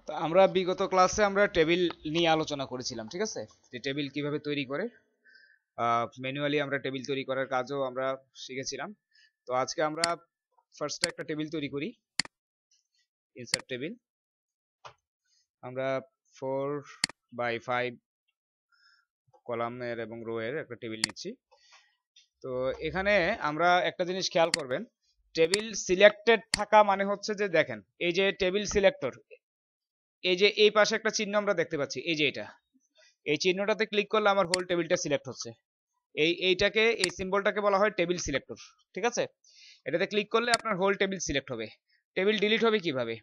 তো আমরা বিগত ক্লাসে আমরা টেবিল নিয়ে আলোচনা করেছিলাম, ঠিক আছে? যে টেবিল কিভাবে তৈরি করে, ম্যানুয়ালি আমরা টেবিল তৈরি করার কাজও আমরা শিখেছিলাম। তো আজকে আমরা ফার্স্টে একটা টেবিল তৈরি করি, ইনসার্ট টেবিল। আমরা 4x5 কলামের এবং রো এর একটা টেবিল নিচ্ছি। তো এখানে আমরা একটা জিনিস খেয়াল করবেন, টেবিল সিলেক্টেড থাকা মানে হচ্ছে যে দেখেন এই যে টেবিল সিলেক্টর, এই যে এই পাশে একটা চিহ্ন আমরা দেখতে পাচ্ছি, এই যে এটা, এই চিহ্নটাতে ক্লিক করলে আমার হোল টেবিলটা সিলেক্ট হচ্ছে। এই সিম্বলটাকে বলা হয় টেবিল সিলেক্টর, ঠিক আছে? এটাতে ক্লিক করলে আপনার হোল টেবিল সিলেক্ট হবে। টেবিল ডিলিট হবে কিভাবে?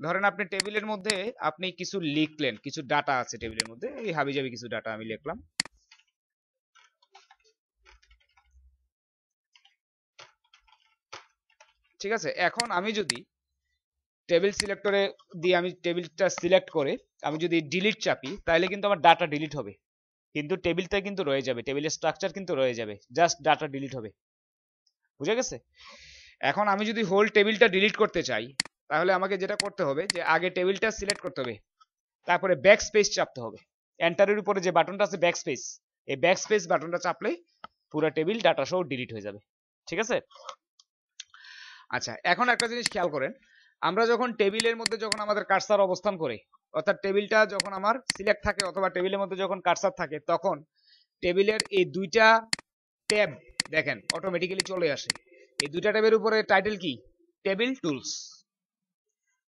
ধরেন আপনি টেবিলের মধ্যে আপনি কিছু লিখলেন, কিছু ডাটা আছে টেবিলের মধ্যে, এই হাবিজাবি কিছু ডাটা আমি লিখলাম, ঠিক আছে? এখন আমি যদি টেবিল সিলেক্টরে দিয়ে আমি টেবিলটা সিলেক্ট করে আমি যদি ডিলিট চাপি, তাহলে কিন্তু আমার ডাটা ডিলিট হবে, কিন্তু টেবিলটা কিন্তু রয়ে যাবে, টেবিলের স্ট্রাকচার কিন্তু রয়ে যাবে, জাস্ট ডাটা ডিলিট হবে। বুঝা গেছে? এখন আমি যদি হোল টেবিলটা ডিলিট করতে চাই, তাহলে আমাকে যেটা করতে হবে যে আগে টেবিলটা সিলেক্ট করতে হবে, তারপরে ব্যাক স্পেস চাপতে হবে। এন্টারের উপরে যে বাটনটা আছে ব্যাক স্পেস, এই ব্যাক স্পেস বাটনটা চাপলে পুরো টেবিল ডাটা সহ ডিলিট হয়ে যাবে, ঠিক আছে? আচ্ছা, এখন একটা জিনিস খেয়াল করেন, আমরা যখন টেবিলের মধ্যে যখন আমাদের কার্সার অবস্থান করে, অর্থাৎ টেবিলটা যখন আমার সিলেক্ট থাকে অথবা টেবিলের মধ্যে যখন কার্সার থাকে, তখন টেবিলের এই দুইটা ট্যাব দেখেন অটোমেটিক্যালি চলে আসে। এই দুইটা ট্যাবের উপরে টাইটেল কি? Table tools.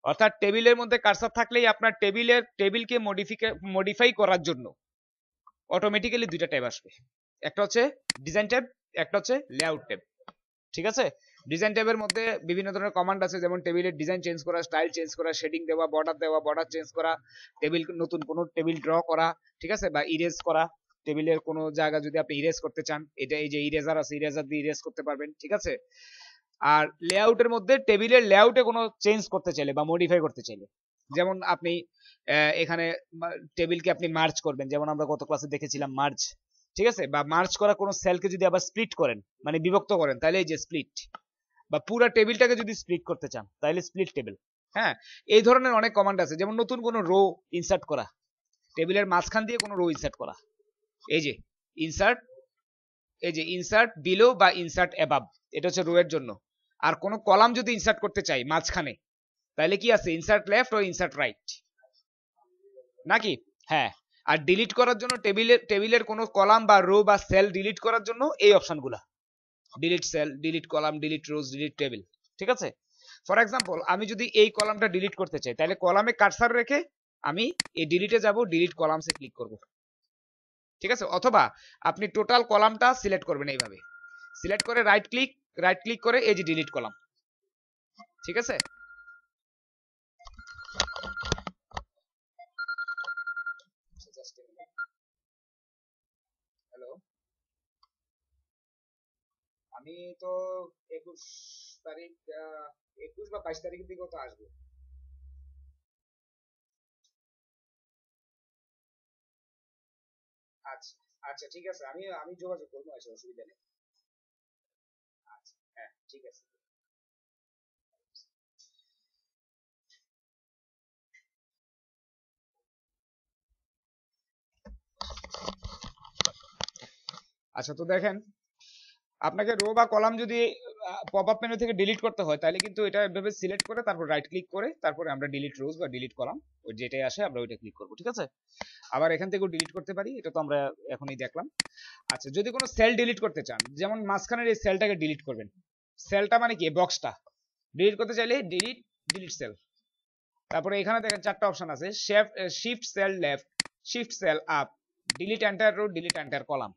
অর্থাৎ টেবিলের মধ্যে কার্সার থাকলেই আপনার টেবিলকে মডিফাই করার জন্য অটোমেটিক্যালি দুইটা ট্যাব আসবে। একটা হচ্ছে ডিজাইন ট্যাব, একটা হচ্ছে লেআউট ট্যাব, ঠিক আছে? ডিজাইন ট্যাবের মধ্যে বিভিন্ন ধরনের কমান্ড আছে, যেমন টেবিলের ডিজাইন চেঞ্জ করা, স্টাইল চেঞ্জ করা, শেডিং দেওয়া, বর্ডার চেঞ্জ করা, টেবিল নতুন কোনো টেবিল ড্র করা, ঠিক আছে? বা ইরেজ করা, টেবিলের কোনো জায়গা যদি আপনি ইরেজ করতে চান, এটা এই যে ইরেজার আছে, ইরেজার দিয়ে ইরেজ করতে পারবেন, ঠিক আছে? আর লেআউটের মধ্যে টেবিলের লেআউটে কোনো চেঞ্জ করতে চাইলে বা মডিফাই করতে চাইলে, যেমন আপনি এখানে টেবিলকে আপনি মার্জ করবেন, যেমন আমরা গত ক্লাসে দেখেছিলাম মার্জ, ঠিক আছে? বা মার্জ করা কোনো সেলকে যদি আবার স্প্লিট করেন, মানে বিভক্ত করেন, তাহলে এই যে স্প্লিট, বা পুরো টেবিলটাকে যদি স্প্লিট করতে চান তাহলে স্প্লিট টেবিল। হ্যাঁ, এই ধরনের অনেক কমান্ড আছে, যেমন নতুন কোনো রো ইনসার্ট করা, টেবিলের মাঝখান দিয়ে কোনো রো ইনসার্ট করা, এই যে ইনসার্ট, এই যে ইনসার্ট বিলো বা ইনসার্ট অ্যাবাভ, এটা হচ্ছে রো এর জন্য। আর কোনো কলাম যদি ইনসার্ট করতে চাই মাঝখানে, তাহলে কি আছে? ইনসার্ট লেফট ও ইনসার্ট রাইট, নাকি? হ্যাঁ। আর ডিলিট করার জন্য টেবিলের কোনো কলাম বা রো বা সেল ডিলিট করার জন্য এই অপশনগুলা, delete cell, delete column, delete rows, delete table, ঠিক আছে? ফর এক্সাম্পল আমি যদি এই কলামটা ডিলিট করতে চাই, তাহলে কলামে কার্সার রেখে আমি এই ডিলিটে যাব, ডিলিট কলামসে ক্লিক করব, ঠিক আছে? অথবা আপনি টোটাল কলামটা সিলেক্ট করবেন, এইভাবে সিলেক্ট করে রাইট ক্লিক করে এই যে ডিলিট কলাম, ঠিক আছে? হ্যালো, আমি তো 21 তারিখ, 21 বা 22 তারিখের দিকে তো আসবো। আচ্ছা, আচ্ছা, ঠিক আছে, আমি আমি যোগাযোগ করবো, আছে অসুবিধা নেই। আচ্ছা, হ্যাঁ, ঠিক আছে। আচ্ছা, তো দেখেন, আপনাকে রো বা কলাম যদি পপ আপ মেনু থেকে ডিলিট করতে হয়, তাহলে কিন্তু এটা এভাবে সিলেক্ট করে তারপর রাইট ক্লিক করে তারপরে আমরা ডিলিট রোজ বা ডিলিট কলাম, ওই যেটাই আসে আমরা ওইটা ক্লিক করবো, ঠিক আছে? আবার এখান থেকেও ডিলিট করতে পারি, এটা তো আমরা এখনই দেখলাম। আচ্ছা, যদি কোনো সেল ডিলিট করতে চান, যেমন মাঝখানের এই সেলটাকে ডিলিট করবেন, সেলটা মানে কি, বক্সটা ডিলিট করতে চাইলে ডিলিট সেল। তারপরে এখানে দেখেন চারটা অপশন আছে, shift cell left, shift cell up, delete entire row, delete entire column.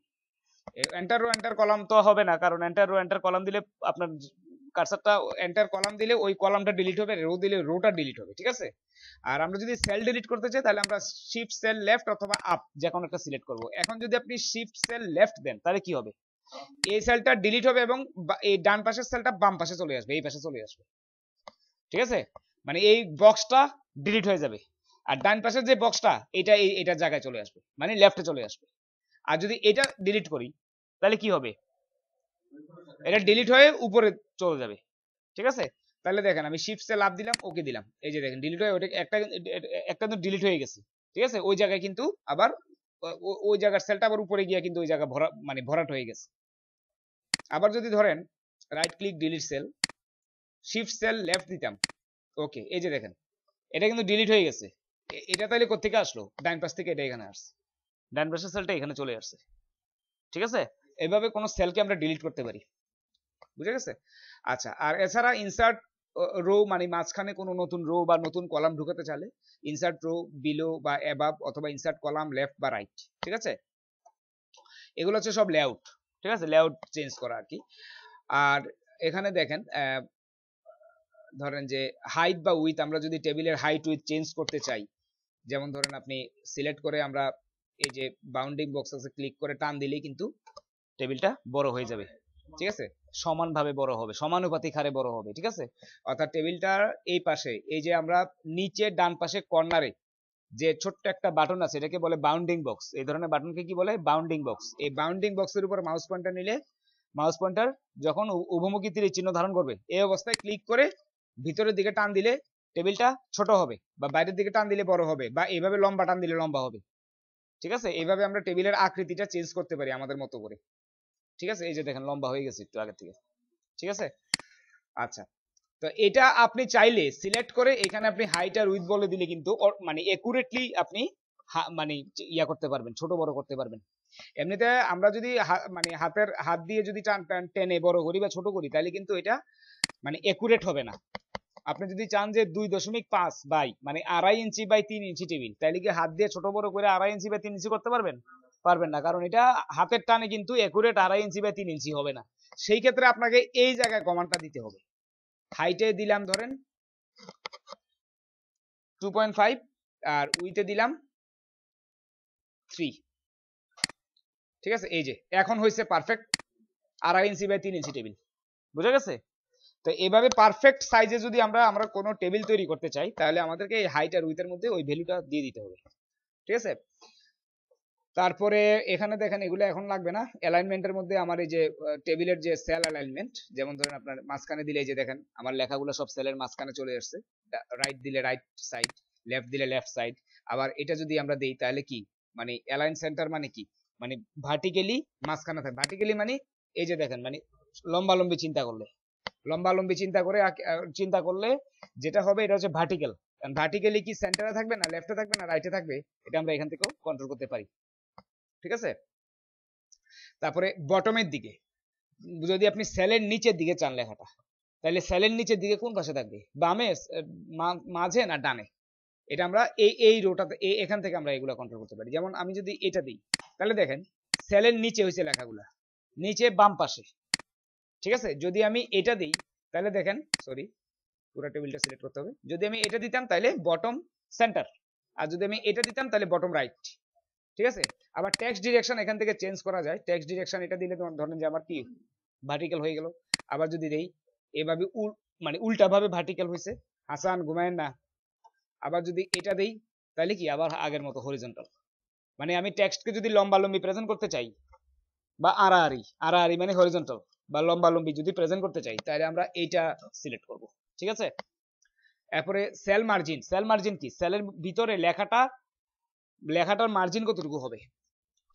Entire row entire column তো হবে না, কারণ এন্টার রো এন্টার কলাম দিলে আপনার কার্সারটা, এন্টার কলাম দিলে ওই কলামটা ডিলিট হবে, রো দিলে রোটা ডিলিট হবে, ঠিক আছে? আর আমরা যদি সেল ডিলিট করতে চাই, তাহলে আমরা শিফট সেল লেফট অথবা আপ যে কোনো একটা সিলেক্ট করব। এখন যদি আপনি শিফট সেল লেফট দেন, তাহলে কি হবে? এই সেলটা ডিলিট হবে এবং এই ডান পাশের সেলটা বাম পাশে চলে আসবে, এই পাশে চলে আসবে, ঠিক আছে? মানে এই বক্সটা ডিলিট হয়ে যাবে, আর ডান পাশের যে বক্সটা এটা এটার জায়গায় চলে আসবে, মানে লেফটে চলে আসবে। আর যদি এটা ডিলিট করি, তাহলে কি হবে? এটা ডিলিট হয়ে উপরে চলে যাবে, ঠিক আছে? তাহলে দেখেন আমি শিফট সেল আপ দিলাম, ওকে দিলাম, এই যে দেখেন ডিলিট হয়ে ওটা একটা একটা তো ডিলিট হয়ে গেছে, ঠিক আছে। ওই জায়গায় কিন্তু আবার ওই জায়গার সেলটা আবার উপরে গিয়ে কিন্তু ওই জায়গা ভরা মানে ভরাট হয়ে গেছে। আবার যদি ধরেন right click delete cell, shift cell left দিতাম, ওকে, এই যে দেখেন এটা কিন্তু ডিলিট হয়ে গেছে। এটা তাহলে কোত্থেকে আসলো? ডান পাশ থেকে এটা এখানে আসছে, ডান পাশের সেলটা এখানে চলে আসছে, ঠিক আছে। এভাবে কোনো সেলকে আমরা ডিলিট করতে পারি, বুঝে গেছে? আচ্ছা, আর এছাড়া ইনসার্ট রো মানে মাঝখানে কোনো নতুন রো বা নতুন কলাম ঢুকাতে চাইলে ইনসার্ট রো বিলো বা অ্যাবাভ অথবা ইনসার্ট কলাম লেফট বা রাইট, ঠিক আছে। এগুলো হচ্ছে সব লেআউট, ঠিক আছে, লেআউট চেঞ্জ করা আর কি। আর এখানে দেখেন ধরেন যে হাইট বা উইথ, আমরা যদি টেবিলের হাইট উইথ চেঞ্জ করতে চাই, যেমন ধরেন আপনি সিলেক্ট করে আমরা এই যে বাউন্ডিং বক্স আছে ক্লিক করে টান দিলেই কিন্তু টেবিলটা বড় হয়ে যাবে, ঠিক আছে, সমানভাবে বড় হবে, সমানুপাতিক হারে বড় হবে, ঠিক আছে। অর্থাৎ টেবিলটার এই পাশে এই যে আমরা নিচে ডান পাশে কর্নারে যে ছোট্ট একটা বাটন আছে এটাকে বলে বাউন্ডিং বক্স, এই ধরনের বাটনকে কি বলে? Bounding box. এই বাউন্ডিং বক্সের উপর মাউস পয়েন্টার নিলে মাউস পয়েন্টার যখন উভমুখী তীরের চিহ্ন ধারণ করবে এই অবস্থায় ক্লিক করে ভিতরের দিকে টান দিলে টেবিলটা ছোট হবে, বা বাইরের দিকে টান দিলে বড় হবে, বা এইভাবে লম্বা টান দিলে লম্বা হবে, ঠিক আছে। এইভাবে আমরা টেবিলের আকৃতিটা চেঞ্জ করতে পারি আমাদের মতো করে, ঠিক আছে। এই যে দেখেন লম্বা হয়ে গেছে একটু আগের থেকে, ঠিক আছে। আচ্ছা, তো এটা আপনি চাইলে সিলেক্ট করে এখানে আপনি হাইট আর উইথ বলে দিলে কিন্তু মানে একুরেটলি আপনি মানে ইয়া করতে পারবেন, ছোট বড় করতে পারবেন। এমনিতে আমরা যদি মানে হাত দিয়ে যদি টেনে বড় করি বা ছোট করি তাহলে কিন্তু এটা মানে একুরেট হবে না। আপনি যদি চান যে 2.5 বাই মানে 2.5 ইঞ্চি বাই 3 ইঞ্চি টেবিল, তাহলে কি হাত দিয়ে ছোট বড় করে 2.5 ইঞ্চি বাই 3 ইঞ্চি করতে পারবেন? পারবেন না, কারণ এটা হাতের টানে কিন্তু একুরেট 2.5 ইঞ্চি বাই 3 ইঞ্চি হবে না। সেই ক্ষেত্রে আপনাকে এই জায়গায় কমান্ডটা দিতে হবে। হাইটে দিলাম ধরেন 2.5 আর উইথে দিলাম 3, ঠিক আছে। এই যে এখন হয়েছে perfect 2.5 inch by 3 inch table, বুঝা গেছে? তো এভাবে পারফেক্ট সাইজে যদি আমরা কোনো টেবিল তৈরি করতে চাই তাহলে আমাদেরকে এই হাইট আর উইথের মধ্যে ওই ভ্যালুটা দিয়ে দিতে হবে, ঠিক আছে। তারপরে এখানে দেখেন এগুলো এখন লাগবে না। অ্যালাইনমেন্টের মধ্যে আমার এই যে টেবিলের যে সেল অ্যালাইনমেন্ট, যেমন ধরেন আপনার মাঝখানে দিলে এই যে দেখেন আমার লেখাগুলো সব সেলের মাঝখানে চলে আসছে, রাইট দিলে রাইট সাইড, লেফট দিলে লেফট সাইড। আবার এটা যদি আমরা দেই তাহলে কি মানে অ্যালাইন সেন্টার মানে কি, মানে ভার্টিক্যালি মাঝখানে থাকে। ভার্টিক্যালি মানে এই যে দেখেন মানে লম্বালম্বি চিন্তা করলে যেটা হবে এটা হচ্ছে ভার্টিক্যাল। ভার্টিক্যালি কি সেন্টারে থাকবে না লেফটে থাকবে না রাইটে থাকবে, এটা আমরা এখান থেকেও কন্ট্রোল করতে পারি, ঠিক আছে। তারপরে বটমের দিকে যদি আপনি সেলের নিচের দিকে চান লেখাটা, তাহলে সেলের নিচের দিকে কোন পাশে থাকবে? বামে, মাঝে না ডানে? এটা আমরা এই রোটাতে এখান থেকে আমরা এগুলো কন্ট্রোল করতে পারি। যেমন আমি যদি এটা দিই তাহলে দেখেন সেলের নিচে হয়েছে লেখাগুলা, নিচে বাম পাশে, ঠিক আছে। যদি আমি এটা দিই তাহলে দেখেন, সরি পুরো টেবিলটা সিলেক্ট করতে হবে। যদি আমি এটা দিতাম তাহলে বটম সেন্টার, আর যদি আমি এটা দিতাম তাহলে বটম রাইট, ঠিক আছে। আবার টেক্সট ডিরেকশন এখান থেকে চেঞ্জ করা যায়। টেক্সট ডিরেকশন এটা দিলে তোমার ধরেন যে আমার কি ভার্টিক্যাল হয়ে গেল। আবার যদি দেই এভাবে মানে উল্টা ভাবে ভার্টিক্যাল হয়েছে, হাসান ঘুমায়েন না। আবার যদি এটা দেই তাহলে কি আবার আগের মতো হরিজন্টাল। মানে আমি টেক্সটকে যদি লম্বালম্বি প্রেজেন্ট করতে চাই বা আড়াআড়ি মানে হরিজন্টাল বা লম্বালম্বি যদি প্রেজেন্ট করতে চাই তাহলে আমরা এইটা সিলেক্ট করব, ঠিক আছে। এরপরে সেল মার্জিন কি? সেলের ভিতরে লেখাটার মার্জিন কতটুকু হবে,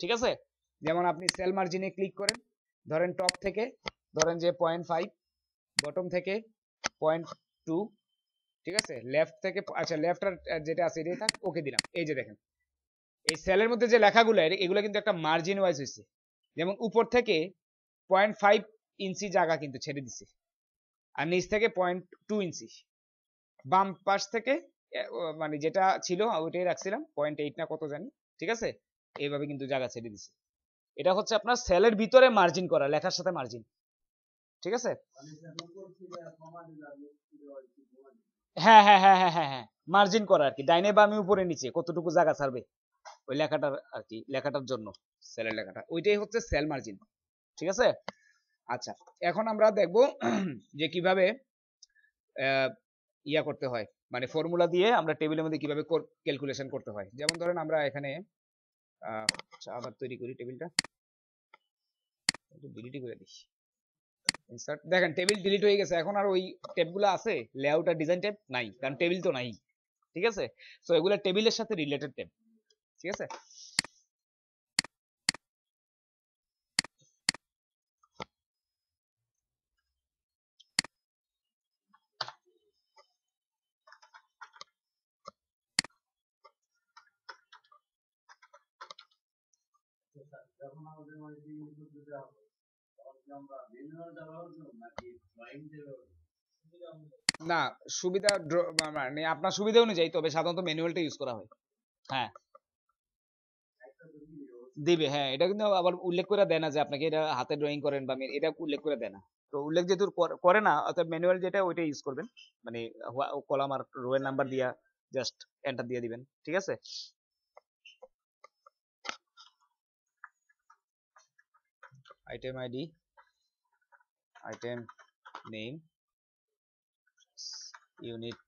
ঠিক আছে। যেমন আপনি সেল মার্জিনে ক্লিক করেন, ধরেন টপ থেকে ধরেন যে 0.5, বটম থেকে 0.2, ঠিক আছে। লেফট থেকে আচ্ছা লেফট আর যেটা আছে এটাই থাক, ওকে দিলাম। এই যে দেখেন এই সেলের মধ্যে যে লেখাগুলো এগুলো কিন্তু একটা মার্জিন ওয়াইজ হয়েছে। যেমন উপর থেকে 0.5 ইঞ্চি জায়গা কিন্তু ছেড়ে দিছে, আর নিচ থেকে 0.2 ইঞ্চি। বাম পাশ থেকে মানে যেটা ছিল ওইটাই রাখছিলাম 0.8 না কত জানি, ঠিক আছে। এইভাবে কিন্তু জায়গা ছেড়ে দিছে। এটা হচ্ছে আপনার সেলের ভিতরে মার্জিন করা, লেখার সাথে মার্জিন, ঠিক আছে। হ্যাঁ হ্যাঁ হ্যাঁ হ্যাঁ হ্যাঁ হ্যাঁ, মার্জিন করা আর কি, ডাইনে বামে উপরে নিচে কতটুকু জায়গা ছাড়বে ওই লেখাটার আর কি, লেখাটার জন্য সেলের লেখাটা, ওইটাই হচ্ছে সেল মার্জিন, ঠিক আছে। আচ্ছা, এখন আমরা দেখব যে কিভাবে ইয়া করতে হয়, মানে ফর্মুলা দিয়ে আমরা টেবিলের মধ্যে কিভাবে ক্যালকুলেশন করতে হয়। যেমন ধরেন আমরা এখানে আবার তৈরি করি টেবিলটা, ডিলিট করে দিই। ইনসার্ট, দেখেন টেবিল ডিলিট হয়ে গেছে, এখন আর ওই ট্যাবগুলো আছে লেআউট আর ডিজাইন ট্যাব নাই, কারণ টেবিল তো নাই। ঠিক আছে, সো এগুলো টেবিলের সাথে রিলেটেড ট্যাব। ঠিক আছে, না সুবিধা মানে আপনার সুবিধা অনুযায়ী, তবে সাধারণত ম্যানুয়ালটা ইউজ করা হয়। হ্যাঁ দিবে, হ্যাঁ এটা কিন্তু আবার উল্লেখ করে দেয় না যে আপনাকে এটা হাতে ড্রয়িং করেন বা এটা উল্লেখ করে দেয় না। তো উল্লেখ যেহেতু করে না, অর্থাৎ ম্যানুয়াল যেটা ওইটা ইউজ করবেন, মানে কলাম আর রো এর নাম্বার দিয়া জাস্ট এন্টার দিয়ে দিবেন। ঠিক আছে, item ID, item name, unit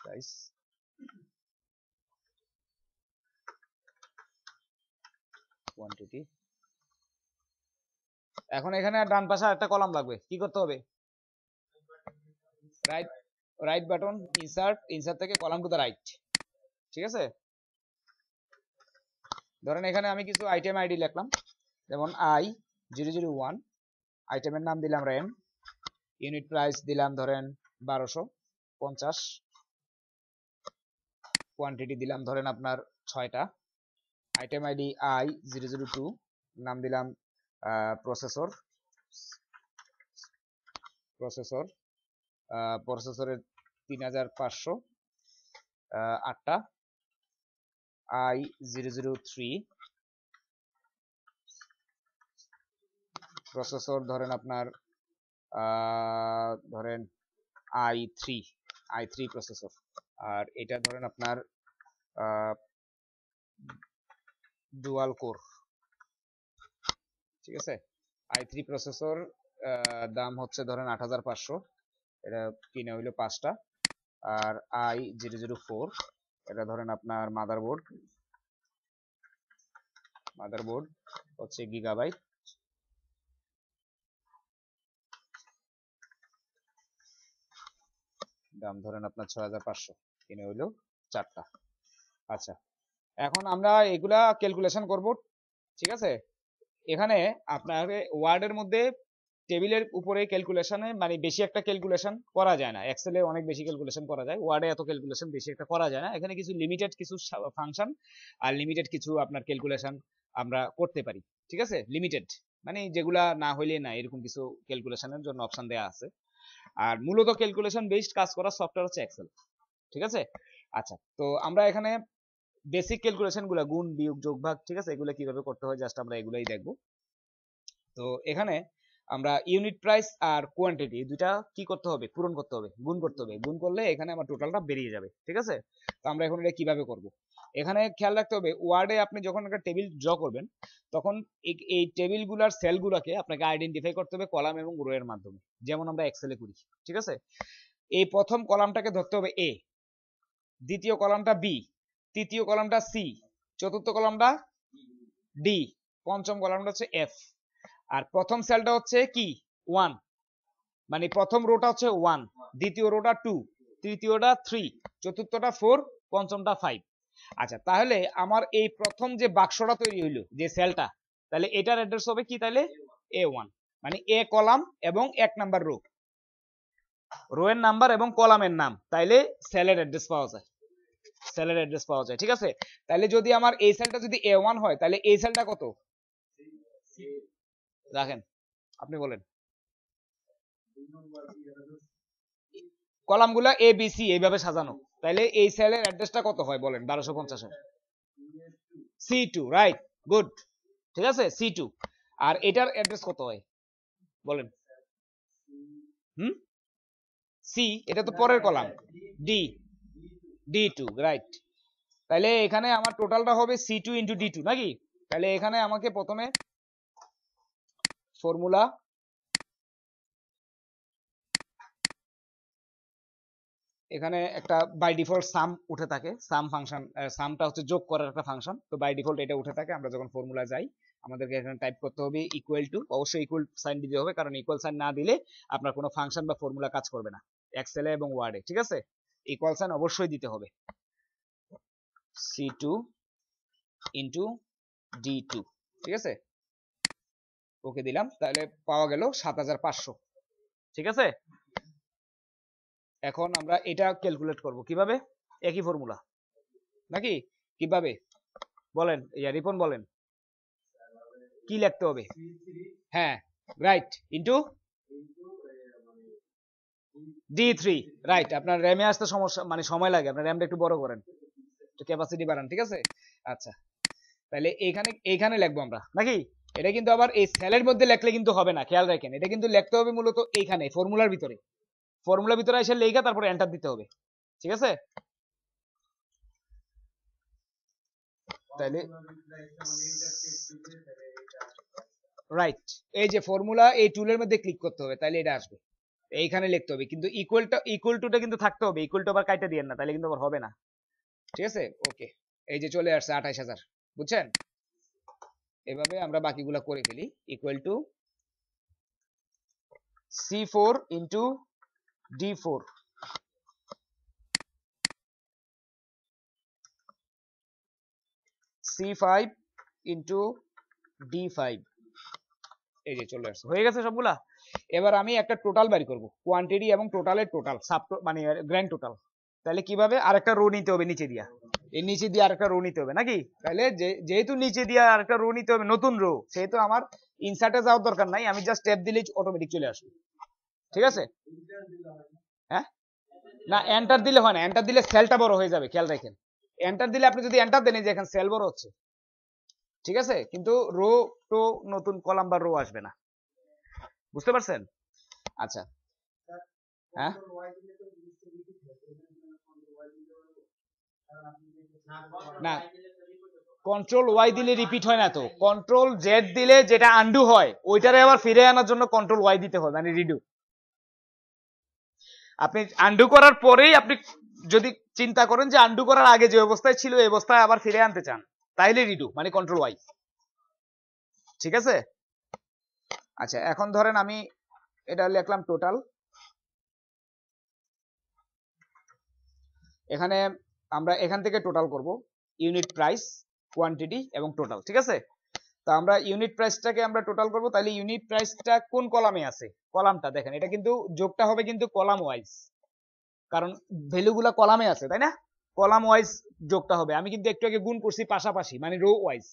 price, quantity. এখন এখানে ডান পাশে একটা কলাম লাগবে, কি করতে হবে? Right, right button, insert, insert থেকে কলাম টু দ্য রাইট। ঠিক আছে, ধরেন এখানে আমি কিছু আইটেম আইডি লিখলাম, যেমন I001, আইটেমের নাম দিলাম র্যাম, ইউনিট প্রাইস দিলাম ধরেন 1250, কোয়ান্টিটি দিলাম ধরেন আপনার 6টা, আইটেম আইডি I002, নাম দিলাম প্রসেসর, প্রসেসরের 3500, 8টা, I003, প্রসেসর ধরেন আপনার ধরেন i3 প্রসেসর, আর এটা ধরেন আপনার ডুয়াল কোর। ঠিক আছে, i3 প্রসেসর, দাম হচ্ছে ধরেন 8500, এটা কিনে হইলো 5টা, আর I004, এটা ধরেন আপনার মাদারবোর্ড হচ্ছে গিগাবাইট, দাম ধরেন আপনার 6500, কিনে হইলো 4টা। আচ্ছা, এখন আমরা এগুলা ক্যালকুলেশন করব। ঠিক আছে, এখানে আপনার ওয়ার্ডের মধ্যে টেবিলের উপরে ক্যালকুলেশনে মানে বেশি একটা ক্যালকুলেশন করা যায় না, এক্সেলে অনেক বেশি ক্যালকুলেশন করা যায়, ওয়ার্ডে এত ক্যালকুলেশন বেশি একটা করা যায় না। এখানে কিছু লিমিটেড কিছু ফাংশন আর লিমিটেড কিছু আপনার ক্যালকুলেশন আমরা করতে পারি। ঠিক আছে, লিমিটেড মানে যেগুলা না হইলে না, এরকম কিছু ক্যালকুলেশনের জন্য অপশন দেওয়া আছে। আর মূলত ক্যালকুলেশন বেসড কাজ করার সফটওয়্যার হচ্ছে এক্সেল। ঠিক আছে, আচ্ছা তো আমরা এখানে বেসিক ক্যালকুলেশন গুলা, গুণ বিয়োগ যোগ ভাগ, ঠিক আছে, এগুলো কিভাবে করতে হয় জাস্ট আমরা এগুলাই দেখবো। তো এখানে আমরা ইউনিট প্রাইস আর কোয়ান্টিটি দুইটা কি করতে হবে? পূরণ করতে হবে, গুণ করতে হবে। গুণ করলে এখানে আমার টোটালটা বেরিয়ে যাবে। ঠিক আছে, তো আমরা এখন এটা কিভাবে করব? এখানে খেয়াল রাখতে হবে, ওয়ার্ডে আপনি যখন একটা টেবিল ড্র করবেন, তখন এই টেবিলগুলোর সেলগুলোকে আপনাকে আইডেন্টিফাই করতে হবে কলাম এবং রো এর মাধ্যমে, যেমন আমরা এক্সেলে করি। ঠিক আছে, এই প্রথম কলামটাকে ধরতে হবে এ, দ্বিতীয় কলামটা বি, তৃতীয় কলামটা সি, চতুর্থ কলামটা ডি, পঞ্চম কলামটা হচ্ছে এফ, আর প্রথম সেলটা হচ্ছে কি 1, মানে প্রথম রোটা হচ্ছে 1, দ্বিতীয় রোটা 2, তৃতীয়টা 3, চতুর্থটা 4, পঞ্চমটা 5। আচ্ছা, তাহলে আমার এই প্রথম যে বাক্সটা তৈরি হইলো, যে সেলটা, তাহলে এটার অ্যাড্রেস হবে কি? তাহলে A1, মানে এ কলাম এবং 1 নাম্বার রো, রো এর নাম্বার এবং কলামের নাম, তাইলে সেলের অ্যাড্রেস পাওয়া যায়, সেলের অ্যাড্রেস পাওয়া যায়। ঠিক আছে, তাহলে যদি আমার এই সেলটা যদি A1 হয়, তাহলে এই সেলটা কত রাখেন, আপনি বলেন। কলামগুলা এ বি সি এইভাবে সাজানো, তাইলে এই সেলের অ্যাড্রেসটা কত হয় বলেন? 1250 হয়। C2, right, good. ঠিক আছে, C2। আর এটার অ্যাড্রেস কত হয় বলেন? সি, এটা তো পরের কলাম। D, D2, right. তাহলে এখানে আমার টোটালটা হবে C2 ইন্টু D2 নাকি? তাহলে এখানে আমাকে প্রথমে ফর্মুলা, এখানে একটা বাই ডিফল্ট সাম উঠে থাকে, সাম ফাংশন, সামটা হচ্ছে যোগ করার একটা ফাংশন, তো বাই ডিফল্ট এটা উঠে থাকে আমরা যখন ফর্মুলা যাই। আমাদেরকে এখানে টাইপ করতে হবে ইকুয়াল টু, অবশ্যই ইকুয়াল সাইন দিতে হবে, কারণ ইকুয়াল সাইন না দিলে আপনার কোনো ফাংশন বা ফর্মুলা কাজ করবে না এক্সেলে এবং ওয়ার্ডে। ঠিক আছে, ইকুয়াল সাইন অবশ্যই দিতে হবে। C2 ইন্টু D2, ঠিক আছে, ওকে দিলাম, তাহলে পাওয়া গেল 7500। ঠিক আছে, এখন আমরা এটা ক্যালকুলেট করব কিভাবে, একই ফর্মুলা নাকি কিভাবে বলেন, রিপন বলেন কি লিখতে হবে? হ্যাঁ রাইট, ইন্টু D3, রাইট। আপনার র্যামে আসতে সমস্যা মানে সময় লাগে, আপনার র্যামটা একটু বড় করেন, একটু ক্যাপাসিটি বাড়ান, ঠিক আছে। আচ্ছা, তাহলে এইখানে লিখবো আমরা নাকি, এটা কিন্তু আবার এই সেলের মধ্যে লিখলে কিন্তু হবে না, খেয়াল রাখেন, এটা কিন্তু লিখতে হবে মূলত এইখানে ফর্মুলার ভিতরে, ফর্মুলার ভিতরে এসে লেখা তারপরে এন্টার দিতে হবে, ঠিক আছে। তাহলে রাইট, এই যে ফর্মুলা, এই টুলের মধ্যে ক্লিক করতে হবে, তাহলে এটা আসবে, এইখানে লিখতে হবে, কিন্তু ইকুয়াল টুটা কিন্তু থাকতে হবে, ইকুয়াল টু আবার কাইটা দিয়েন না, তাহলে কিন্তু আবার হবে না, ঠিক আছে। ওকে, এই যে চলে আসছে 28000, বুঝছেন। এভাবে আমরা বাকিগুলা করে ফেলি, equal to C4 into D4, C5 into D5, এই যে চলে আসছে, হয়ে গেছে সবগুলা। এবার আমি একটা টোটাল বের করব, কোয়ান্টিটি এবং টোটালের টোটাল, সাব মানে গ্র্যান্ড টোটাল। তাহলে কিভাবে, আরেকটা রো নিতে হবে নিচে দিয়া, এই নিচে দিয়ে আরেকটা রো নিতে হবে নাকি, তাহলে যেহেতু নিচে দিয়ে আরেকটা রো নিতে হবে, নতুন রো, সেহেতু আমার ইনসার্টে যাওয়ার দরকার নাই, আমি জাস্ট ট্যাব দিলেই অটোমেটিক চলে আসবে, ঠিক আছে। হ্যাঁ, না এন্টার দিলে হয় না, এন্টার দিলে সেলটা বড় হয়ে যাবে, খেয়াল রাখেন, এন্টার দিলে আপনি যদি এন্টার দেন, যে এখন সেল বড় হচ্ছে, ঠিক আছে, কিন্তু রো তো নতুন কলাম বা রো আসবে না, বুঝতে পারছেন। আচ্ছা, হ্যাঁ, না কন্ট্রোল ওয়াই দিলে রিপিট হয় না তো, কন্ট্রোল জেড দিলে যেটা আন্ডু হয়, ওইটারে আবার ফিরে আনার জন্য কন্ট্রোল ওয়াই দিতে হয়, মানে রিডু। আপনি আন্ডু করার পরেই আপনি যদি চিন্তা করেন যে আন্ডু করার আগে যে অবস্থায় ছিল এই অবস্থায় আবার ফিরে আনতে চান, তাইলে রিডু মানে কন্ট্রোল ওয়াই, ঠিক আছে। আচ্ছা, এখন ধরেন আমি এটা লিখলাম টোটাল, এখানে আমরা এখান থেকে টোটাল করব, ইউনিট প্রাইস, কোয়ান্টিটি এবং টোটাল, ঠিক আছে। তো আমরা ইউনিট প্রাইসটাকে আমরা টোটাল করব, তাহলে ইউনিট প্রাইসটা কোন কলামে আছে, কলামটা দেখেন, এটা কিন্তু যোগটা হবে কিন্তু কলাম ওয়াইজ, কারণ ভ্যালুগুলা কলামে আছে, তাই না, কলাম ওয়াইজ যোগটা হবে। আমি কিন্তু একটু আগে গুণ করছি পাশাপাশি, মানে রো ওয়াইজ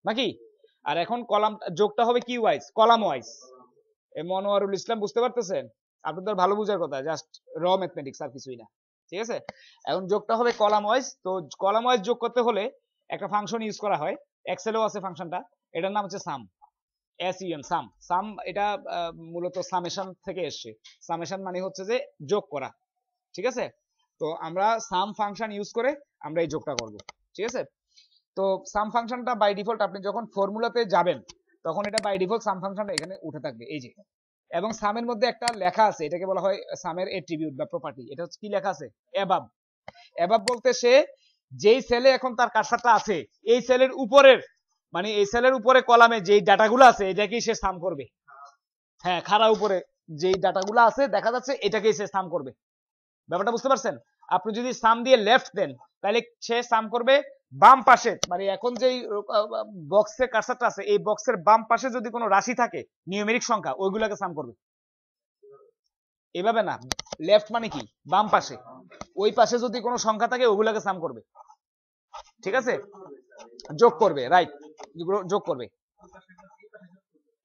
নাকি, আর এখন কলাম যোগটা হবে কি ওয়াইজ, কলাম ওয়াইজ। মনোয়ারুল ইসলাম বুঝতে পারতেছেন, আপনাদের ভালো বুঝার কথা, জাস্ট র ম্যাথমেটিক্স আর কিছুই না, ঠিক আছে। এখন যোগটা হবে কলাম ওয়াইজ, তো কলাম ওয়াইজ যোগ করতে হলে একটা ফাংশন ইউজ করা হয়, এক্সেলও আছে ফাংশনটা, এটার নাম হচ্ছে সাম, SUM, সাম। সাম এটা মূলত সামেশন থেকে এসছে, সামেশন মানে হচ্ছে যে যোগ করা, ঠিক আছে। তো আমরা সাম ফাংশন ইউজ করে আমরা এই যোগটা করব, ঠিক আছে। তো সাম ফাংশনটা বাই ডিফল্ট আপনি যখন ফর্মুলাতে যাবেন তখন এটা বাই ডিফল্ট সাম ফাংশনটা এখানে উঠে থাকবে, এই যে, এবং সামের মধ্যে একটা লেখা আছে, এটাকে বলা হয় সামের এট্রিবিউট বা প্রপার্টি, এটা হচ্ছে কি লেখা আছে, অ্যাবাব। অ্যাবাব বলতে সে যেই সেলে এখন তার কার্সারটা আছে, এই সেলের উপরের, মানে এই সেলের উপরে কলামে যেই ডাটাগুলো আছে এটাকেই সে সাম করবে, হ্যাঁ, খাড়া উপরে যেই ডাটাগুলো আছে দেখা যাচ্ছে এটাকেই সে সাম করবে, ব্যাপারটা বুঝতে পারছেন। আপনি যদি সাম দিয়ে লেফট দেন তাহলে সে সাম করবে বাম পাশে, মানে এখন যেই বক্সে কার্সারটা আছে এই বক্সের বাম পাশে যদি কোনো রাশি থাকে, নিউমেরিক সংখ্যা, ওইগুলোকে সাম করবে, এভাবে না, লেফট মানে কি বাম পাশে, ওই পাশে যদি কোনো সংখ্যা থাকে ওগুলোকে সাম করবে, ঠিক আছে, যোগ করবে, রাইট, যোগ করবে,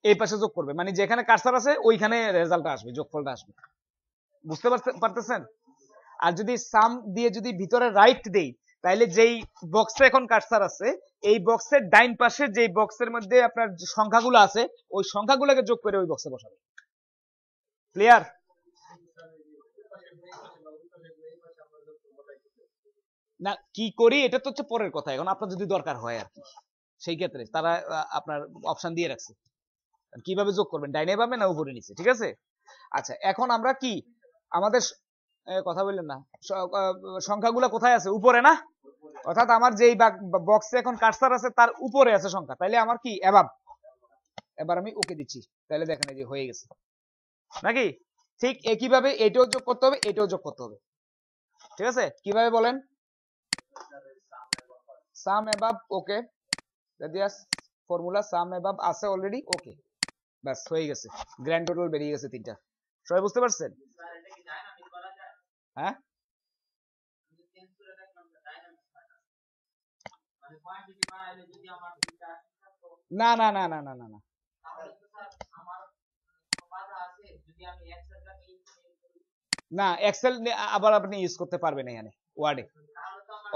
এই পাশে যোগ করবে, মানে যেখানে কার্সার আছে ওইখানে রেজাল্টটা আসবে, যোগফলটা আসবে, বুঝতে পারতেছেন। আর যদি সাম দিয়ে যদি ভিতরে রাইট দেই, তাহলে যেই বক্সে এখন কার্সার আছে এই বক্সের ডাইন পাশে যেই বক্সের মধ্যে আপনার সংখ্যাগুলো আছে ওই সংখ্যাগুলোকে যোগ করে ওই বক্সে বসাবে, ক্লিয়ার। না কি করি এটা তো হচ্ছে পরের কথা, এখন আপনার যদি দরকার হয় আর কি, সেই ক্ষেত্রে তারা আপনার অপশন দিয়ে রাখছে কিভাবে যোগ করবেন, ডাইনে পাবে না উপরে নিচে, ঠিক আছে। আচ্ছা, এখন আমরা কি আমাদের কথা বললেন না, সংখ্যাগুলো কোথায় আছে, উপরে না, অর্থাৎ আমার যেই বক্সে এখন কার্সার আছে তার উপরে আছে সংখ্যা, তাইলে আমার কি অ্যাবাব, এবার আমি ওকে দিচ্ছি, তাহলে দেখেন এই যে হয়ে গেছে নাকি। ঠিক একইভাবে এটাও যোগ করতে হবে, এটাও যোগ করতে হবে। ঠিক আছে, কিভাবে বলেন? Sum above, okay, this formula sum above আছে অলরেডি, ওকে, ব্যাস হয়ে গেছে, গ্র্যান্ড টোটাল বেরিয়ে গেছে তিনটা। সবাই বুঝতে পারছেন? হ্যাঁ, না না না না না না না না, এক্সেল আবার আপনি ইউজ করতে পারবেন এখানে ওয়ার্ডে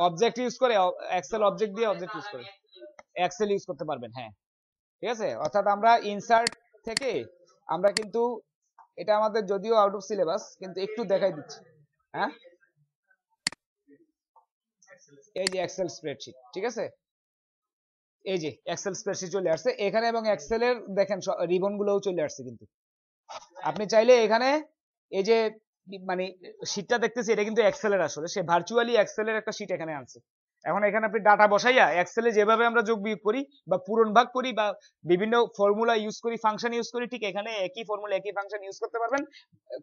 অবজেক্ট ইউজ করে, এক্সেল অবজেক্ট দিয়ে অবজেক্ট ইউজ করে এক্সেল ইউজ করতে পারবেন। হ্যাঁ, ঠিক আছে, অর্থাৎ আমরা ইনসার্ট থেকে আমরা কিন্তু এটা আমাদের যদিও আউট অফ সিলেবাস, কিন্তু একটু দেখাই দিচ্ছি। হ্যাঁ, এই যে এক্সেল স্প্রেডশিট, ঠিক আছে, এই যে এক্সেল স্প্রেডশিট চলে আসছে এখানে, এবং এক্সেলের দেখেন রিবন গুলোও চলে আসছে। কিন্তু আপনি চাইলে এখানে এই যে মানে শীটটা দেখতেছি, এটা কিন্তু এক্সেলের, আসলে সে ভার্চুয়ালি এক্সেলের একটা শীট এখানে আনছে। এখন এখানে আপনি ডাটা বসাইয়া এক্সেলে যেভাবে আমরা যোগ বিয়োগ করি বা পূরণ ভাগ করি বা বিভিন্ন ফর্মুলা ইউজ করি, ফাংশন ইউজ করি, ঠিক এখানে একই ফর্মুলা একই ফাংশন ইউজ করতে পারবেন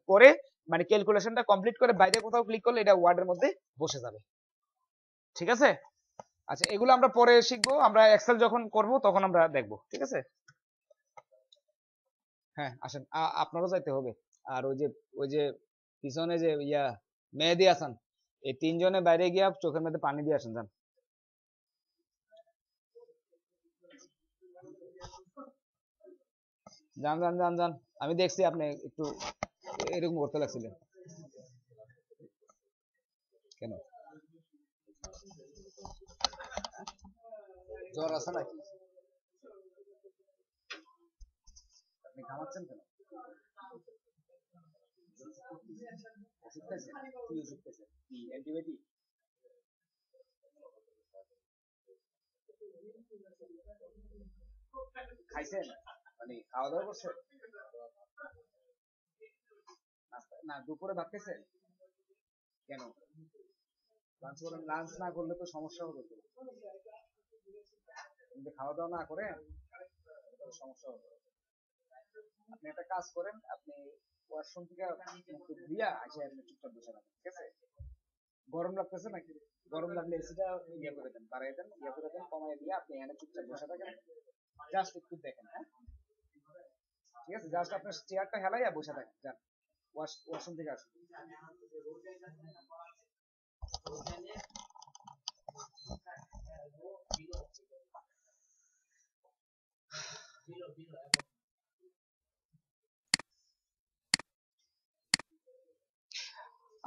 করে, মানে ক্যালকুলেশনটা কমপ্লিট করে বাইরে কোথাও ক্লিক করলে এটা ওয়ার্ডের মধ্যে বসে যাবে। ঠিক আছে, আচ্ছা এগুলো আমরা পরে শিখবো, আমরা এক্সেল যখন করব তখন আমরা দেখবো। ঠিক আছে, হ্যাঁ আসেন, আপনারও যাইতে হবে। আর ওই যে পিছনে যে ইয়া মেহেদি হাসান, এই তিনজনে বাইরে গিয়া চোখের মধ্যে পানি দিয়ে আসেন, যান। যান যান যান যান, আমি দেখছি আপনি একটু এরকম করতে লাগছিলেন কেন? জ্বর আছে নাকি? আপনি ঘামাচ্ছেন কেন? ওষুধ খাইছেন? কি ওষুধ খাইছেন? কি অ্যান্টিবায়োটিক? খাইছেন? মানে খাওয়া দাওয়া করছেন? না, দুপুরে ভাত খাইছেন? কেন লাঞ্চ করেন? লাঞ্চ না করলে তো সমস্যা হবে তো, কিন্তু খাওয়া দাওয়া না করে সমস্যা হবে। আপনি একটা কাজ করেন, আপনি ওয়াশরুম থেকে দিয়া আসে আপনি চুপচাপ বসে থাকেন, ঠিক আছে? গরম লাগতেছে নাকি? গরম লাগলে এসিটা ইয়ে করে দেন, বাড়াই দেন, ইয়ে করে দেন, কমাই দিয়ে আপনি এখানে চুপচাপ বসে থাকেন, জাস্ট একটু দেখেন। হ্যাঁ, ঠিক আছে, জাস্ট আপনার চেয়ারটা হেলাইয়া বসে থাকেন, যান ওয়াশরুম থেকে আসুন।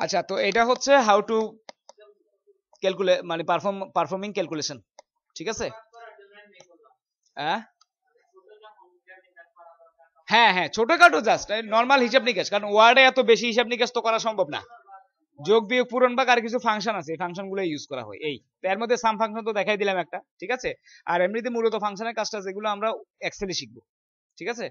আচ্ছা, তো এটা হচ্ছে হাউ টু ক্যালকুলেট, মানে পারফর্মিং ক্যালকুলেশন। ঠিক আছে, হ্যাঁ হ্যাঁ হ্যাঁ, ছোটখাটো জাস্ট নর্মাল হিসাব নিকাশ, কারণ ওয়ার্ডে এত বেশি হিসাব নিকাশ তো করা সম্ভব না। যোগ বিয়োগ পূরণ ভাগ আর কিছু ফাংশন আছে, এই ফাংশন গুলো ইউজ করা হয়। এই এর মধ্যে সাম ফাংশন তো দেখাই দিলাম একটা, ঠিক আছে। আর এমনিতে মূলত ফাংশনের কাজটা যেগুলো আমরা এক্সেলে শিখবো, ঠিক আছে।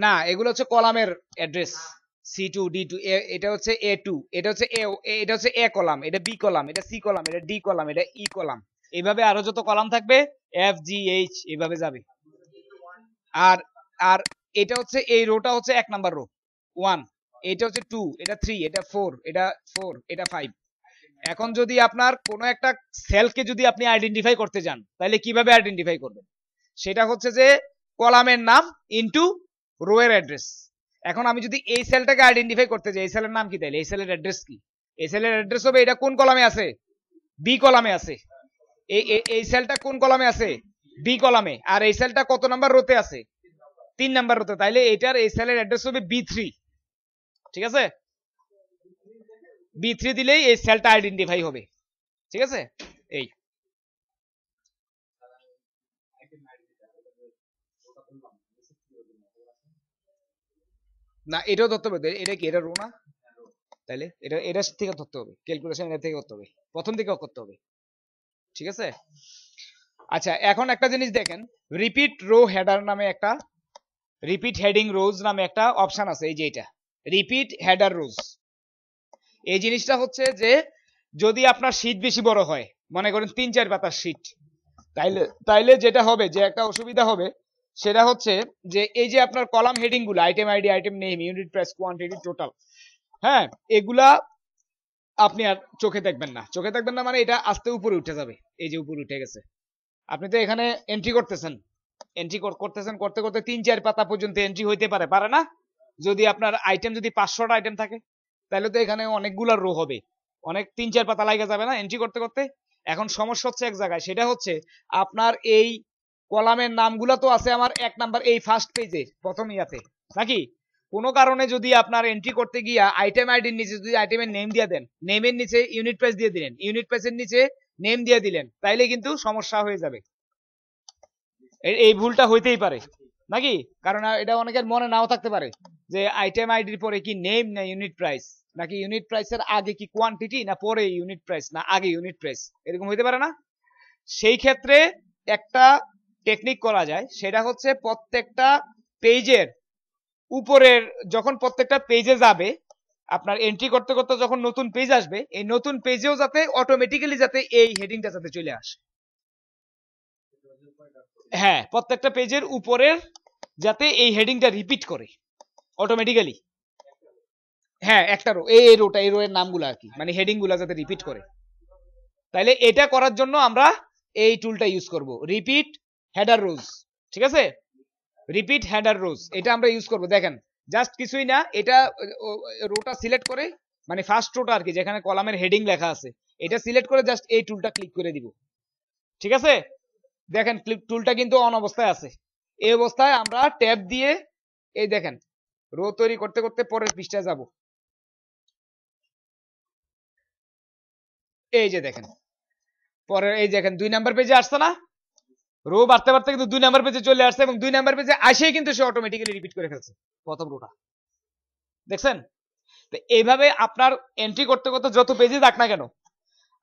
না, এগুলো হচ্ছে কলামের অ্যাড্রেস, C2 D2, এটা হচ্ছে A2, এটা হচ্ছে এটা হচ্ছে A কলাম, এটা B কলাম, এটা C কলাম, এটা D কলাম, এটা E কলাম, এইভাবে আরো যত কলাম থাকবে FGH এইভাবে যাবে। আর আর এটা হচ্ছে এই রোটা হচ্ছে 1 নাম্বার রো 1, এটা হচ্ছে 2, এটা 3, এটা 4, এটা 4, এটা 5। এখন যদি আপনার কোনো একটা সেলকে যদি আপনি আইডেন্টিফাই করতে যান, তাহলে কিভাবে আইডেন্টিফাই করবেন? সেটা হচ্ছে যে কলামের নাম ইনটু রো এর অ্যাড্রেস। এখন আমি যদি এই সেলটাকে আইডেন্টিফাই করতে যাই, এই সেলের নাম কি, তাইলে এই সেলের অ্যাড্রেস কি? এই সেলের অ্যাড্রেস হবে এটা কোন কলামে আছে? বি কলামে আছে। এই সেলটা কোন কলামে আছে? বি কলামে। আর এই সেলটা কত নাম্বার রোতে আছে? 3 নাম্বার রোতে। তাইলে এটার এই সেলের অ্যাড্রেস হবে B3, ঠিক আছে। B3 দিলেই এই সেলটা আইডেন্টিফাই হবে, ঠিক আছে। এই না, এটাও ধরতে হবে, এটা কি, এটা রো না? তাইলে এটা থেকে ধরতে হবে, ক্যালকুলেশন এটা থেকে করতে হবে, প্রথম থেকে করতে হবে, ঠিক আছে। আচ্ছা, এখন একটা জিনিস দেখেন, রিপিট রো হেডার নামে একটা, রিপিট হেডিং রোজ নামে একটা অপশন আছে, এই যে এটা রিপিট হেডার রোজ। এই জিনিসটা হচ্ছে যে যদি আপনার শীট বেশি বড় হয়, মনে করেন 3-4 পাতার শীট, তাইলে তাইলে যেটা হবে, যে একটা অসুবিধা হবে সেটা হচ্ছে যে এই যে আপনার কলাম হেডিং গুলো, item ID, item name, unit price, quantity, total, হ্যাঁ, এগুলা আপনি আর চোখে দেখবেন না। চোখে দেখবেন না মানে এটা আস্তে উপরে উঠে যাবে। এই যে উপরে উঠে গেছে, আপনি তো এখানে এন্ট্রি করতেছেন, এন্ট্রি করতেছেন, করতে করতে 3-4 পাতা পর্যন্ত এন্ট্রি হইতে পারে, পারে না? যদি আপনার আইটেম যদি 500টা আইটেম থাকে, তাহলে তো এখানে অনেকগুলা রো হবে, অনেক 3-4 পাতা লাগা যাবে না এন্ট্রি করতে করতে? এখন সমস্যা হচ্ছে এক জায়গায়, সেটা হচ্ছে আপনার এই কলামের নামগুলা তো আছে আমার 1 নাম্বার এই ফার্স্ট পেজে, প্রথম ইয়াতে, নাকি? কোনো কারণে যদি আপনার এন্ট্রি করতে গিয়া আইটেম আইডির নিচে যদি আইটেমের নেম দিয়ে দেন, নেমের নিচে ইউনিট প্রাইস দিয়ে দিলেন, ইউনিট প্রাইসের নিচে নেম দিয়ে দিলেন, তাইলে কিন্তু সমস্যা হয়ে যাবে। এই ভুলটা হইতেই পারে, নাকি? কারণ এটা অনেকের মনে নাও থাকতে পারে যে আইটেম আইডির পরে কি নেম না ইউনিট প্রাইস, নাকি ইউনিট প্রাইসের আগে কি কোয়ান্টিটি, না পরে ইউনিট প্রাইস, না আগে ইউনিট প্রাইস, এরকম হইতে পারে না? সেই ক্ষেত্রে একটা টেকনিক করা যায়, সেটা হচ্ছে প্রত্যেকটা পেজের উপরের, যখন প্রত্যেকটা পেজে যাবে আপনার এন্ট্রি করতে করতে, যখন নতুন পেজ আসবে, এই নতুন পেজেও যাতে অটোমেটিক্যালি যাতে এই হেডিংটা যাতে চলে আসে। হ্যাঁ, প্রত্যেকটা পেজের উপরের যাতে এই হেডিংটা রিপিট করে অটোমেটিক্যালি। হ্যাঁ, একটা রো, এই রোটা, এই রো এর নামগুলো আর কি, মানে হেডিং গুলা যাতে রিপিট করে। তাইলে এটা করার জন্য আমরা এই টুলটা ইউজ করব, রিপিট হেডার রোজ। ঠিক আছে, রিপিট হেডার রোজ, এটা আমরা ইউজ করব। দেখেন, জাস্ট কিছুই না, এটা রোটা সিলেক্ট করে, মানে ফার্স্ট রোটা আর কি, যেখানে কলামের হেডিং লেখা আছে, এটা সিলেক্ট করে জাস্ট এই টুলটা ক্লিক করে দিব। ঠিক আছে, দেখেন টুলটা কিন্তু অন অবস্থায় আছে। এই অবস্থায় আমরা ট্যাব দিয়ে এই দেখেন রো তৈরি করতে করতে পরের পৃষ্ঠায় যাব। এই যে দেখেন পরে, এই দেখেন 2 নাম্বার পেজে আসছে না, রো বাড়তে বাড়তে কিন্তু 2 নাম্বার পেজে চলে আসছে, এবং 2 নাম্বার পেজে আসেই কিন্তু সে অটোমেটিক্যালি রিপিট করে ফেলছে প্রথম রোটা। দেখছেন? তো এইভাবে আপনার এন্ট্রি করতে করতে যত পেজে যাক না কেন,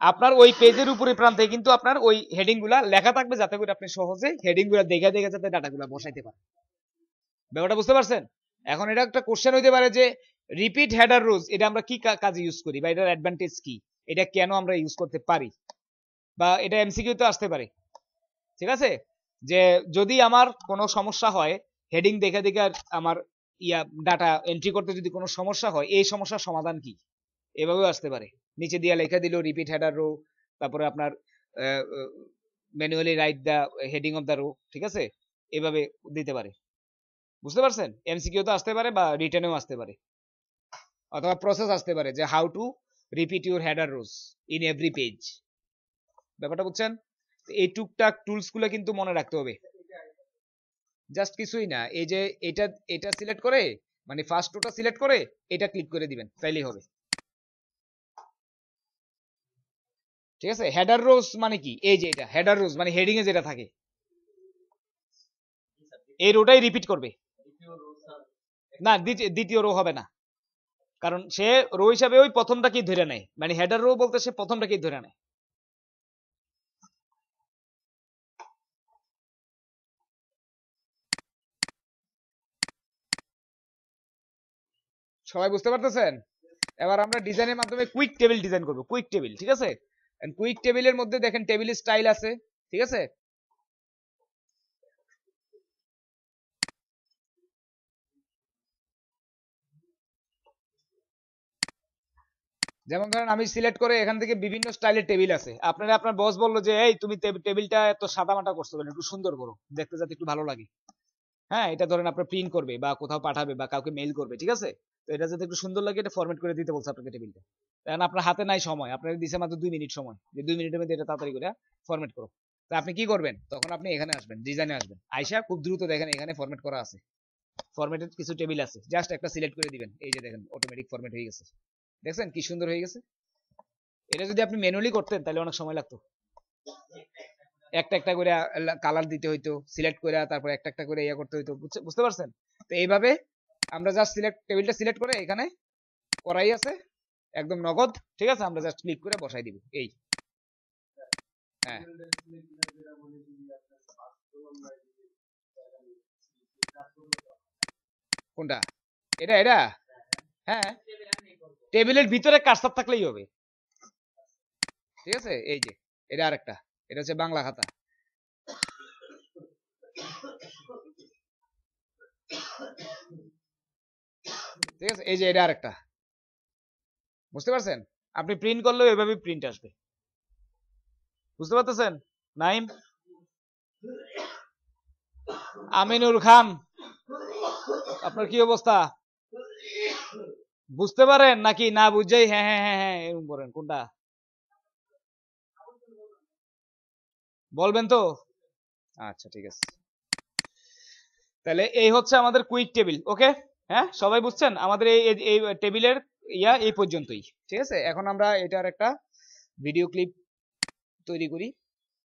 আপনার ওই পেজের উপরে প্রান্তে কিন্তু আপনার ওই হেডিং গুলা লেখা থাকবে, যাতে করে আপনি সহজে হেডিং গুলা দেখে দেখে যাতে ডাটাগুলা বসাইতে পারেন। ব্যাপারটা বুঝতে পারছেন? এখন এটা একটা কোশ্চেন হইতে পারে যে রিপিট হেডার রোজ এটা আমরা কি কাজে ইউজ করি, বা এটার অ্যাডভান্টেজ কি, এটা কেন আমরা ইউজ করতে পারি, বা এটা এমসিকিউ তো আসতে পারে। ঠিক আছে, যে যদি আমার কোনো সমস্যা হয়, হেডিং দেখে দেখে আমার ডাটা এন্ট্রি করতে যদি কোনো সমস্যা হয়, এই সমস্যার সমাধান কি, এভাবেও আসতে পারে। নিচে দিয়ে লেখা দিল রিপিট হেডার রো, তারপরে আপনার manually write the heading of the row. ঠিক আছে, এভাবে দিতে পারে। বুঝতে পারছেন? এমসিকিউ তো আসতে পারে, বা রিটেনেও আসতে পারে, অথবা প্রসেস আসতে পারে যে how to repeat your header rose in every page. ব্যাপারটা বুঝছেন? এই টুকটাক টুলস গুলো কিন্তু মনে রাখতে হবে। জাস্ট কিছুই না, এই যে এটা এটা সিলেক্ট করে, মানে ফার্স্ট রোটা সিলেক্ট করে এটা ক্লিক করে দিবেন, তাইলেই হবে। ঠিক আছে, হেডার রোজ মানে কি, এই যে এটা হেডার রোজ মানে হেডিং এ যেটা থাকে, এই রোটাই রিপিট করবে না, দ্বিতীয় রো হবে না, কারণ সে রো হিসাবে ওই প্রথমটাকেই ধরে নেয়, মানে হেডার রো বলতে সে প্রথমটাকেই ধরে নেয়। সবাই বুঝতে পারতেছেন? এবার আমরা ডিজাইনের মাধ্যমে কুইক টেবিল ডিজাইন করব, কুইক টেবিল। ঠিক আছে, কুইক টেবিলের মধ্যে দেখেন টেবিল স্টাইল আছে। ঠিক আছে, যেমন ধরেন আমি সিলেক্ট করে এখান থেকে বিভিন্ন স্টাইলের টেবিল আছে, আপনারা আপনার বস বললো যে এই তুমি টেবিলটা এত সাদামাটা করছো কেন, একটু সুন্দর করো, দেখতে যাতে একটু ভালো লাগে। হ্যাঁ, এটা ধরেন আপনার প্রিন্ট করবে বা কোথাও পাঠাবে বা কাউকে মেইল করবে। ঠিক আছে, তো এটা যাতে একটু সুন্দর লাগে, এটা ফরম্যাট করে দিতে বলছে আপনাকে টেবিলটা। কারণ আপনার হাতে নাই সময়, আপনার দিছে মাত্র 2 মিনিট সময়, যে 2 মিনিটের মধ্যে এটা তাড়াতাড়ি করে ফরম্যাট করো। তা আপনি কি করবেন, তখন আপনি এখানে আসবেন, ডিজাইনে আসবেন, আইসা খুব দ্রুত দেখেন এখানে ফরম্যাট করা আছে, ফরম্যাটেড কিছু টেবিল আছে, জাস্ট একটা সিলেক্ট করে দিবেন, এই যে দেখেন অটোমেটিক ফরম্যাট হয়ে গেছে। দেখছেন কি সুন্দর হয়ে গেছে? এটা যদি আপনি ম্যানুয়ালি করতেন তাহলে অনেক সময় লাগতো, একটা একটা করে কালার দিতে হইতো, সিলেক্ট করে তারপর একটা একটা করে ইয়া করতে হইতো। বুঝতে পারছেন? তো এইভাবে আমরা জাস্ট টেবিলটা সিলেক্ট করে এখানে করাই আছে একদম নগদ। ঠিক আছে, আমরা জাস্ট ক্লিক করে বসাই দিব এই। হ্যাঁ, কোনটা? এটা এটা হ্যাঁ, টেবিলের ভিতরে কার্সার থাকলেই হবে। ঠিক আছে, এই যে এটা আরেকটা, এটা হচ্ছে বাংলা খাতা। ঠিক আছে, এই যে এটা আরেকটা, বুঝতে পারছেন? আপনি প্রিন্ট করলেও এভাবে প্রিন্ট আসবে, বুঝতে পারতেছেন? নাইম, আমিনুর খান, আপনার কি অবস্থা? বুঝতে পারেন নাকি না বুঝাই হ্যাঁ হ্যাঁ হ্যাঁ হ্যাঁ এরকম করেন? কোনটা বলবেন তো? আচ্ছা ঠিক আছে, তাহলে এই হচ্ছে আমাদের কুইক টেবিল। ওকে, হ্যাঁ সবাই বুঝছেন? আমাদের এই টেবিলের এই পর্যন্তই। ঠিক আছে, এখন আমরা এটার একটা ভিডিও ক্লিপ তৈরি করি।